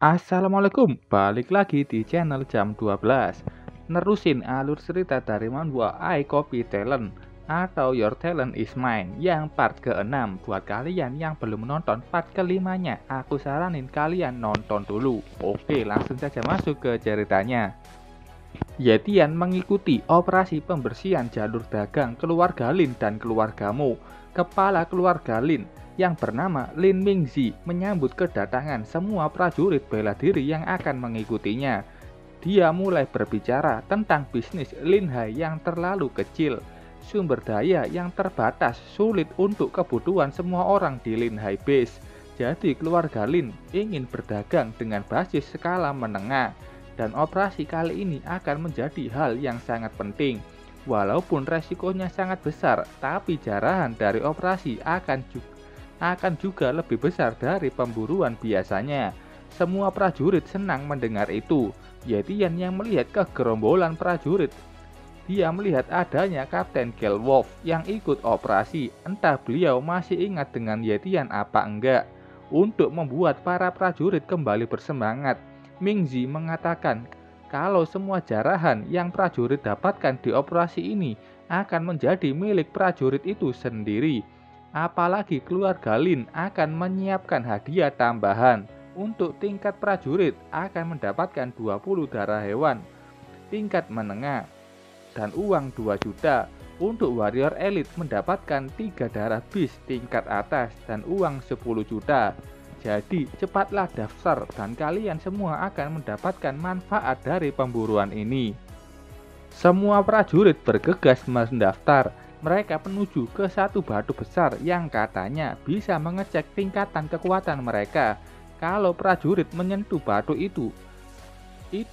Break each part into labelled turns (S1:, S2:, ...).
S1: Assalamualaikum, balik lagi di channel jam 12. Nerusin alur cerita dari manhwa I Copy Talent atau Your Talent Is Mine yang part ke-6. Buat kalian yang belum menonton part ke-5-nya, aku saranin kalian nonton dulu. Oke, langsung saja masuk ke ceritanya. Yetian mengikuti operasi pembersihan jalur dagang keluarga Lin dan keluarga Mo. Kepala keluarga Lin yang bernama Lin Mingzi menyambut kedatangan semua prajurit bela diri yang akan mengikutinya. Dia mulai berbicara tentang bisnis Lin Hai yang terlalu kecil, sumber daya yang terbatas, sulit untuk kebutuhan semua orang di Lin Hai Base. Jadi keluarga Lin ingin berdagang dengan basis skala menengah. Dan operasi kali ini akan menjadi hal yang sangat penting. Walaupun resikonya sangat besar, tapi jarahan dari operasi akan juga lebih besar dari pemburuan biasanya. Semua prajurit senang mendengar itu. Yetian yang melihat kegerombolan prajurit. Dia melihat adanya Kapten Gelwolf yang ikut operasi. Entah beliau masih ingat dengan Yetian apa enggak. Untuk membuat para prajurit kembali bersemangat, Mingzi mengatakan kalau semua jarahan yang prajurit dapatkan di operasi ini akan menjadi milik prajurit itu sendiri. Apalagi keluarga Lin akan menyiapkan hadiah tambahan. Untuk tingkat prajurit akan mendapatkan 20 darah hewan tingkat menengah dan uang 2 juta. Untuk warrior elite mendapatkan 3 darah beast tingkat atas dan uang 10 juta. Jadi cepatlah daftar dan kalian semua akan mendapatkan manfaat dari pemburuan ini. Semua prajurit bergegas mendaftar. Mereka menuju ke satu batu besar yang katanya bisa mengecek tingkatan kekuatan mereka. Kalau prajurit menyentuh batu itu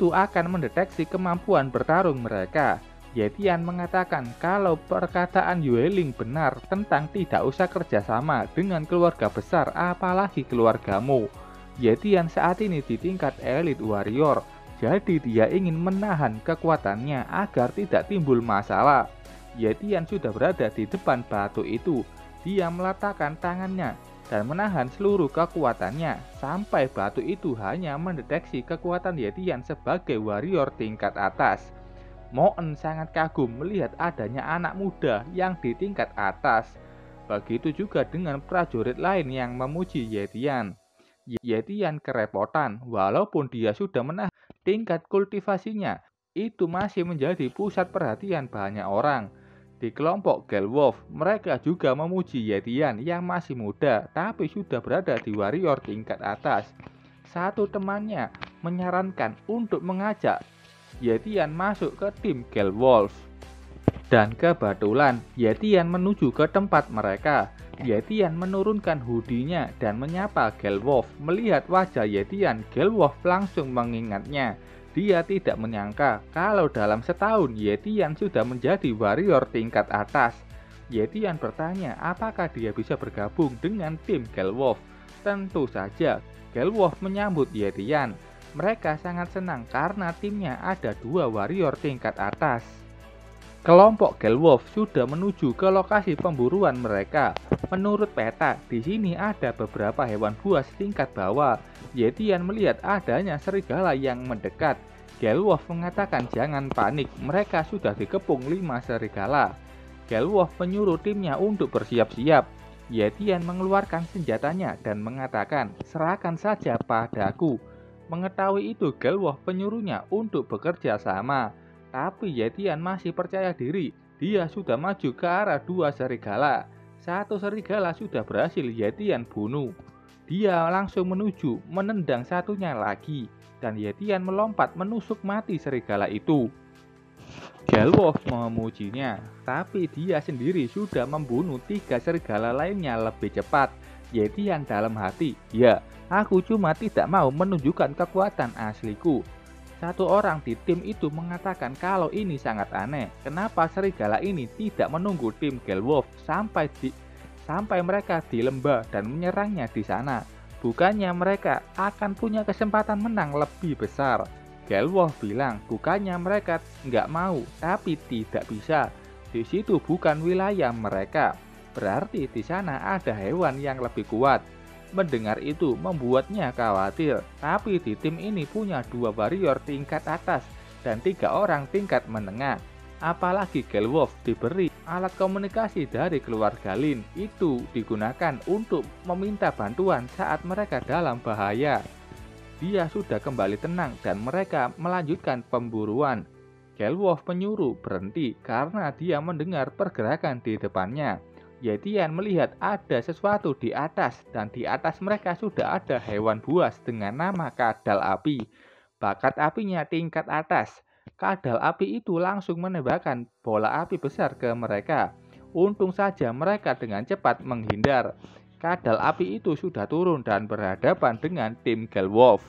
S1: akan mendeteksi kemampuan bertarung mereka. Yetian mengatakan kalau perkataan Yueling benar tentang tidak usah kerjasama dengan keluarga besar apalagi keluarga Mo. Yetian saat ini di tingkat elit warrior, jadi dia ingin menahan kekuatannya agar tidak timbul masalah. Yetian sudah berada di depan batu itu. Dia meletakkan tangannya dan menahan seluruh kekuatannya sampai batu itu hanya mendeteksi kekuatan Yetian sebagai warrior tingkat atas. Moen sangat kagum melihat adanya anak muda yang di tingkat atas. Begitu juga dengan prajurit lain yang memuji Yetian. Yetian kerepotan, walaupun dia sudah menahan tingkat kultivasinya, itu masih menjadi pusat perhatian banyak orang. Di kelompok Gelwolf, mereka juga memuji Yetian yang masih muda, tapi sudah berada di warrior tingkat atas. Satu temannya menyarankan untuk mengajak Yetian masuk ke tim Gelwolf. Dan kebetulan Yetian menuju ke tempat mereka. Yetian menurunkan hoodie-nya dan menyapa Gelwolf. Melihat wajah Yetian, Gelwolf langsung mengingatnya. Dia tidak menyangka kalau dalam setahun Yetian sudah menjadi warrior tingkat atas. Yetian bertanya apakah dia bisa bergabung dengan tim Gelwolf. Tentu saja Gelwolf menyambut Yetian. Mereka sangat senang karena timnya ada 2 warrior tingkat atas. Kelompok Gelwolf sudah menuju ke lokasi pemburuan mereka. Menurut peta, di sini ada beberapa hewan buas tingkat bawah. Yetian melihat adanya serigala yang mendekat. Gelwolf mengatakan jangan panik, mereka sudah dikepung 5 serigala. Gelwolf menyuruh timnya untuk bersiap-siap. Yetian mengeluarkan senjatanya dan mengatakan, serahkan saja padaku. Mengetahui itu, Gelwolf menyuruhnya untuk bekerja sama. Tapi Yetian masih percaya diri. Dia sudah maju ke arah 2 serigala. Satu serigala sudah berhasil Yetian bunuh. Dia langsung menuju menendang satunya lagi. Dan Yetian melompat menusuk mati serigala itu. Gelwolf memujinya, tapi dia sendiri sudah membunuh 3 serigala lainnya lebih cepat. Yetian dalam hati, ya, aku cuma tidak mau menunjukkan kekuatan asliku. Satu orang di tim itu mengatakan kalau ini sangat aneh. Kenapa serigala ini tidak menunggu tim Gelwolf sampai mereka di lembah dan menyerangnya di sana? Bukannya mereka akan punya kesempatan menang lebih besar. Gelwolf bilang bukannya mereka nggak mau, tapi tidak bisa. Di situ bukan wilayah mereka. Berarti di sana ada hewan yang lebih kuat. Mendengar itu membuatnya khawatir, tapi di tim ini punya 2 warrior tingkat atas dan 3 orang tingkat menengah. Apalagi Gelwolf diberi alat komunikasi dari keluarga Lin, itu digunakan untuk meminta bantuan saat mereka dalam bahaya. Dia sudah kembali tenang dan mereka melanjutkan pemburuan. Gelwolf menyuruh berhenti karena dia mendengar pergerakan di depannya. Yetian melihat ada sesuatu di atas dan di atas mereka sudah ada hewan buas dengan nama kadal api. Bakat apinya tingkat atas. Kadal api itu langsung menembakkan bola api besar ke mereka. Untung saja mereka dengan cepat menghindar. Kadal api itu sudah turun dan berhadapan dengan tim Gelwolf.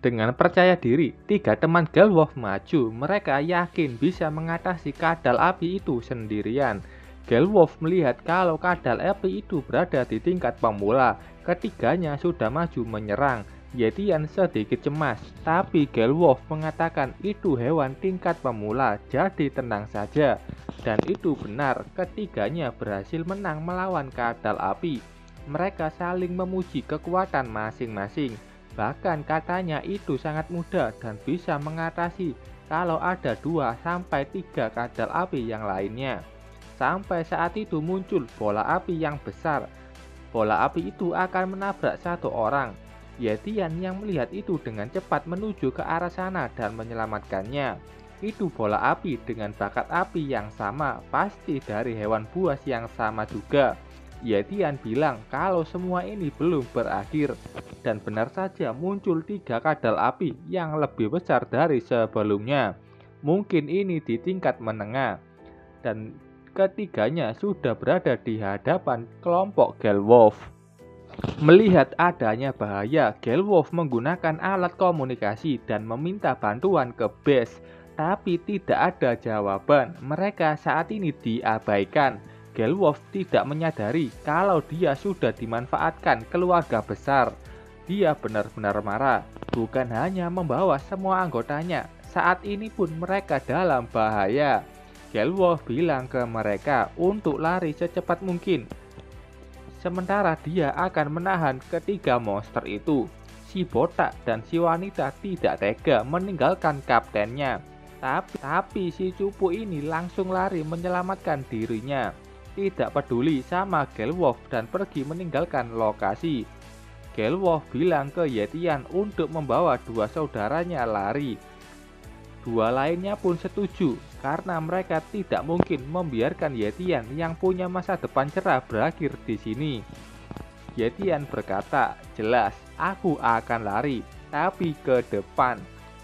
S1: Dengan percaya diri, 3 teman Gelwolf maju. Mereka yakin bisa mengatasi kadal api itu sendirian. Gelwolf melihat kalau kadal api itu berada di tingkat pemula. Ketiganya sudah maju menyerang. Yetian sedikit cemas, tapi Gelwolf mengatakan itu hewan tingkat pemula, jadi tenang saja. Dan itu benar, ketiganya berhasil menang melawan kadal api. Mereka saling memuji kekuatan masing-masing. Bahkan katanya itu sangat mudah dan bisa mengatasi kalau ada 2-3 kadal api yang lainnya. Sampai saat itu muncul bola api yang besar. Bola api itu akan menabrak 1 orang. Yetian yang melihat itu dengan cepat menuju ke arah sana dan menyelamatkannya. Itu bola api dengan bakat api yang sama, pasti dari hewan buas yang sama juga. Yetian bilang kalau semua ini belum berakhir. Dan benar saja muncul 3 kadal api yang lebih besar dari sebelumnya. Mungkin ini di tingkat menengah. Dan ketiganya sudah berada di hadapan kelompok Gelwolf. Melihat adanya bahaya, Gelwolf menggunakan alat komunikasi dan meminta bantuan ke base, tapi tidak ada jawaban. Mereka saat ini diabaikan. Gelwolf tidak menyadari kalau dia sudah dimanfaatkan keluarga besar. Dia benar-benar marah, bukan hanya membawa semua anggotanya, saat ini pun mereka dalam bahaya. Gelwolf bilang ke mereka untuk lari secepat mungkin. Sementara dia akan menahan ketiga monster itu. Si botak dan si wanita tidak tega meninggalkan kaptennya. Tapi si cupu ini langsung lari menyelamatkan dirinya. Tidak peduli sama Gelwolf dan pergi meninggalkan lokasi. Gelwolf bilang ke Yetian untuk membawa 2 saudaranya lari. 2 lainnya pun setuju karena mereka tidak mungkin membiarkan Yetian yang punya masa depan cerah berakhir di sini. Yetian berkata, "Jelas, aku akan lari, tapi ke depan."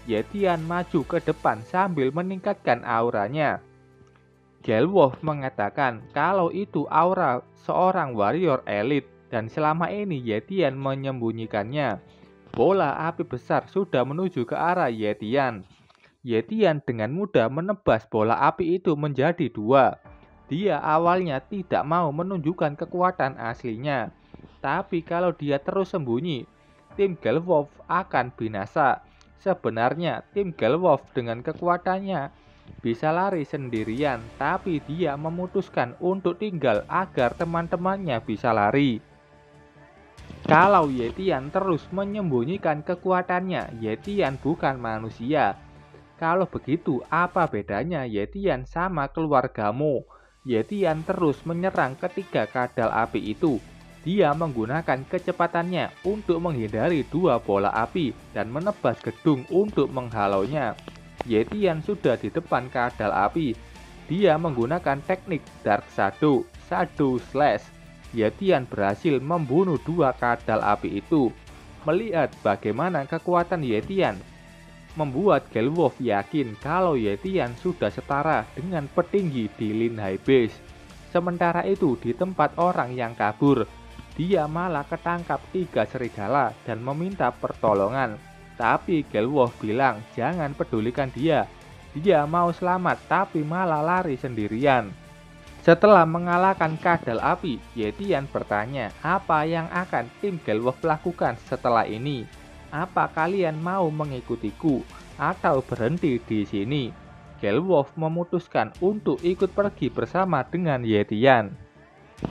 S1: Yetian maju ke depan sambil meningkatkan auranya. Gelwolf mengatakan kalau itu aura seorang warrior elit dan selama ini Yetian menyembunyikannya. Bola api besar sudah menuju ke arah Yetian. Yetian dengan mudah menebas bola api itu menjadi 2. Dia awalnya tidak mau menunjukkan kekuatan aslinya. Tapi kalau dia terus sembunyi, tim Gelwolf akan binasa. Sebenarnya tim Gelwolf dengan kekuatannya bisa lari sendirian, tapi dia memutuskan untuk tinggal agar teman-temannya bisa lari. Kalau Yetian terus menyembunyikan kekuatannya, Yetian bukan manusia. Kalau begitu, apa bedanya Yetian sama keluargamu? Yetian terus menyerang ketiga kadal api itu. Dia menggunakan kecepatannya untuk menghindari 2 bola api dan menebas gedung untuk menghalaunya. Yetian sudah di depan kadal api. Dia menggunakan teknik Dark Shadow Slash. Yetian berhasil membunuh 2 kadal api itu. Melihat bagaimana kekuatan Yetian, membuat Gelwolf yakin kalau Yetian sudah setara dengan petinggi di Lin High Base. Sementara itu di tempat orang yang kabur, dia malah ketangkap 3 serigala dan meminta pertolongan. Tapi Gelwolf bilang jangan pedulikan dia. Dia mau selamat tapi malah lari sendirian. Setelah mengalahkan kadal api, Yetian bertanya apa yang akan tim Gelwolf lakukan setelah ini. Apa kalian mau mengikutiku atau berhenti di sini? Gelwolf memutuskan untuk ikut pergi bersama dengan Yetian.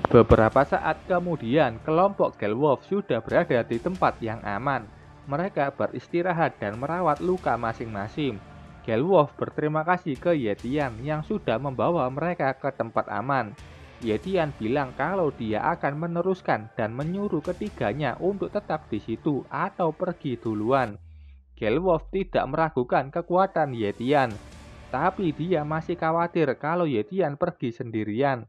S1: Beberapa saat kemudian, kelompok Gelwolf sudah berada di tempat yang aman. Mereka beristirahat dan merawat luka masing-masing. Gelwolf berterima kasih ke Yetian yang sudah membawa mereka ke tempat aman. Yetian bilang kalau dia akan meneruskan dan menyuruh ketiganya untuk tetap di situ atau pergi duluan. Gelwolf tidak meragukan kekuatan Yetian, tapi dia masih khawatir kalau Yetian pergi sendirian.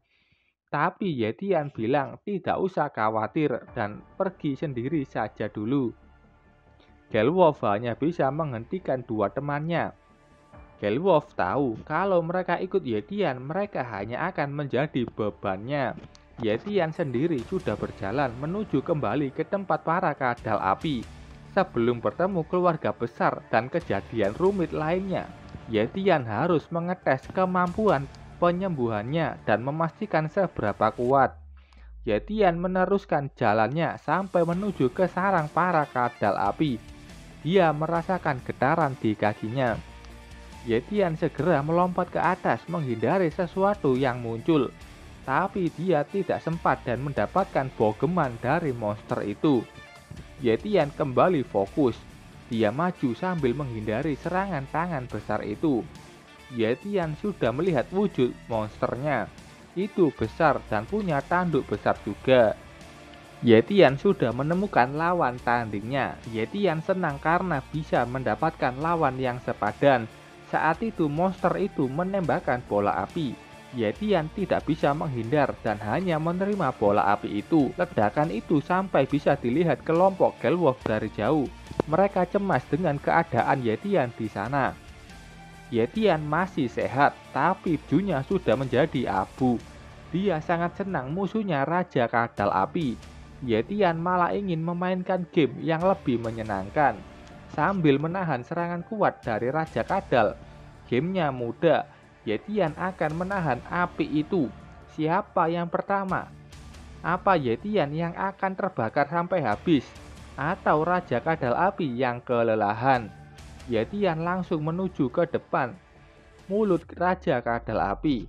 S1: Tapi Yetian bilang tidak usah khawatir dan pergi sendiri saja dulu. Gelwolf hanya bisa menghentikan dua temannya. Gelwolf tahu kalau mereka ikut Yetian, mereka hanya akan menjadi bebannya. Yetian sendiri sudah berjalan menuju kembali ke tempat para kadal api. Sebelum bertemu keluarga besar dan kejadian rumit lainnya, Yetian harus mengetes kemampuan penyembuhannya dan memastikan seberapa kuat. Yetian meneruskan jalannya sampai menuju ke sarang para kadal api. Dia merasakan getaran di kakinya. Yetian segera melompat ke atas menghindari sesuatu yang muncul. Tapi dia tidak sempat dan mendapatkan bogeman dari monster itu. Yetian kembali fokus. Dia maju sambil menghindari serangan tangan besar itu. Yetian sudah melihat wujud monsternya. Itu besar dan punya tanduk besar juga. Yetian sudah menemukan lawan tandingnya. Yetian senang karena bisa mendapatkan lawan yang sepadan. Saat itu monster itu menembakkan bola api. Yetian tidak bisa menghindar dan hanya menerima bola api itu. Ledakan itu sampai bisa dilihat kelompok Gelwolf dari jauh. Mereka cemas dengan keadaan Yetian di sana. Yetian masih sehat, tapi bajunya sudah menjadi abu. Dia sangat senang musuhnya Raja Kadal Api. Yetian malah ingin memainkan game yang lebih menyenangkan sambil menahan serangan kuat dari Raja Kadal. Gamenya mudah. Yetian akan menahan api itu. Siapa yang pertama? Apa Yetian yang akan terbakar sampai habis? Atau Raja Kadal Api yang kelelahan? Yetian langsung menuju ke depan mulut Raja Kadal Api.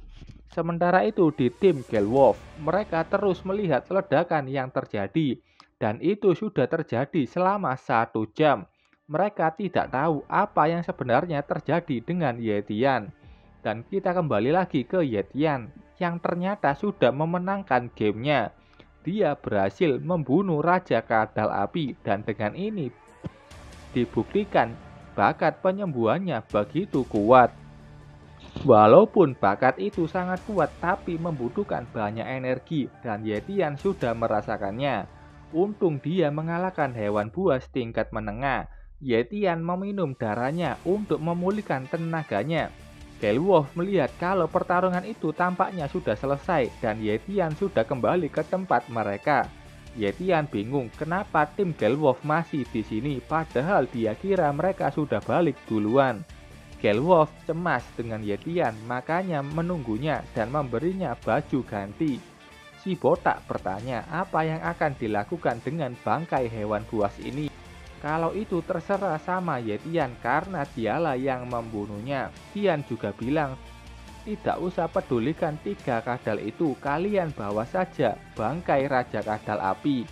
S1: Sementara itu di tim Gelwolf, mereka terus melihat ledakan yang terjadi. Dan itu sudah terjadi selama 1 jam. Mereka tidak tahu apa yang sebenarnya terjadi dengan Yetian. Dan kita kembali lagi ke Yetian yang ternyata sudah memenangkan gamenya. Dia berhasil membunuh Raja Kadal Api dan dengan ini dibuktikan bakat penyembuhannya begitu kuat. Walaupun bakat itu sangat kuat tapi membutuhkan banyak energi dan Yetian sudah merasakannya. Untung dia mengalahkan hewan buas tingkat menengah. Yetian meminum darahnya untuk memulihkan tenaganya. Gelwolf melihat kalau pertarungan itu tampaknya sudah selesai dan Yetian sudah kembali ke tempat mereka. Yetian bingung kenapa tim Gelwolf masih di sini padahal dia kira mereka sudah balik duluan. Gelwolf cemas dengan Yetian, makanya menunggunya dan memberinya baju ganti. Si botak bertanya apa yang akan dilakukan dengan bangkai hewan buas ini. Kalau itu terserah sama Yetian karena dialah yang membunuhnya. Yetian juga bilang tidak usah pedulikan 3 kadal itu, kalian bawa saja bangkai Raja Kadal Api.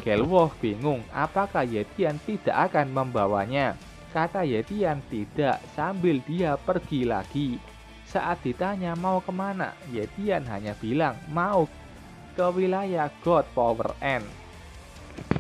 S1: Gelwolf bingung apakah Yetian tidak akan membawanya. Kata Yetian tidak sambil dia pergi lagi. Saat ditanya mau kemana, Yetian hanya bilang mau ke wilayah God Power End.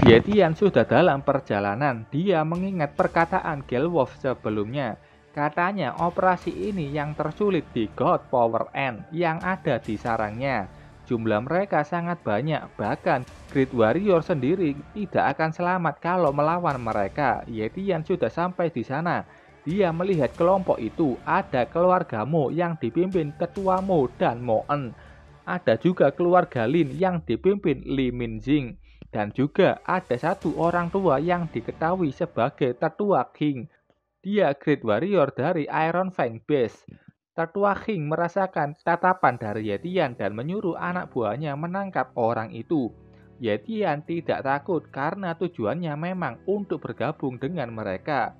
S1: Yetian sudah dalam perjalanan, dia mengingat perkataan Gelwolf sebelumnya. Katanya operasi ini yang tersulit di God Power End yang ada di sarangnya. Jumlah mereka sangat banyak, bahkan Great Warrior sendiri tidak akan selamat kalau melawan mereka. Yetian sudah sampai di sana. Dia melihat kelompok itu, ada keluarga Mo yang dipimpin ketua Mo dan Moen. Ada juga keluarga Lin yang dipimpin Li Minjing. Dan juga ada satu orang tua yang diketahui sebagai tetua King. Dia Great Warrior dari Iron Fang Base. Tetua King merasakan tatapan dari Yetian dan menyuruh anak buahnya menangkap orang itu. Yetian tidak takut karena tujuannya memang untuk bergabung dengan mereka.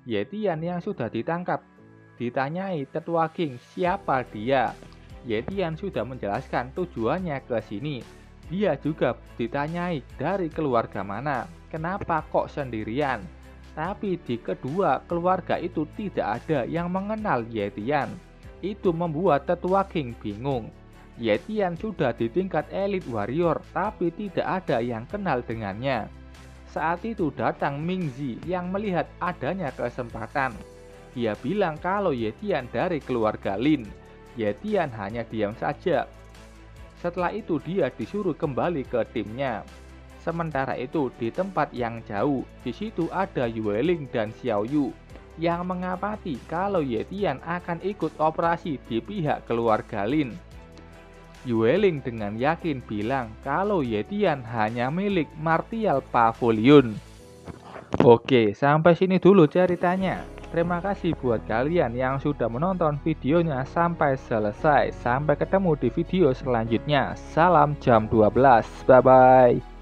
S1: Yetian yang sudah ditangkap ditanyai Tetua King siapa dia. Yetian sudah menjelaskan tujuannya ke sini. Dia juga ditanyai dari keluarga mana, kenapa kok sendirian. Tapi di kedua keluarga itu tidak ada yang mengenal Yetian. Itu membuat tetua King bingung. Yetian sudah di tingkat elit warrior, tapi tidak ada yang kenal dengannya. Saat itu datang Mingzi yang melihat adanya kesempatan. Dia bilang kalau Yetian dari keluarga Lin. Yetian hanya diam saja. Setelah itu dia disuruh kembali ke timnya. Sementara itu di tempat yang jauh, di situ ada Yueling dan Xiao Yu yang mengapati kalau Yetian akan ikut operasi di pihak keluarga Lin. Yueling dengan yakin bilang kalau Yetian hanya milik Martial Pavilion. Oke, sampai sini dulu ceritanya. Terima kasih buat kalian yang sudah menonton videonya sampai selesai. Sampai ketemu di video selanjutnya. Salam jam 12. Bye-bye.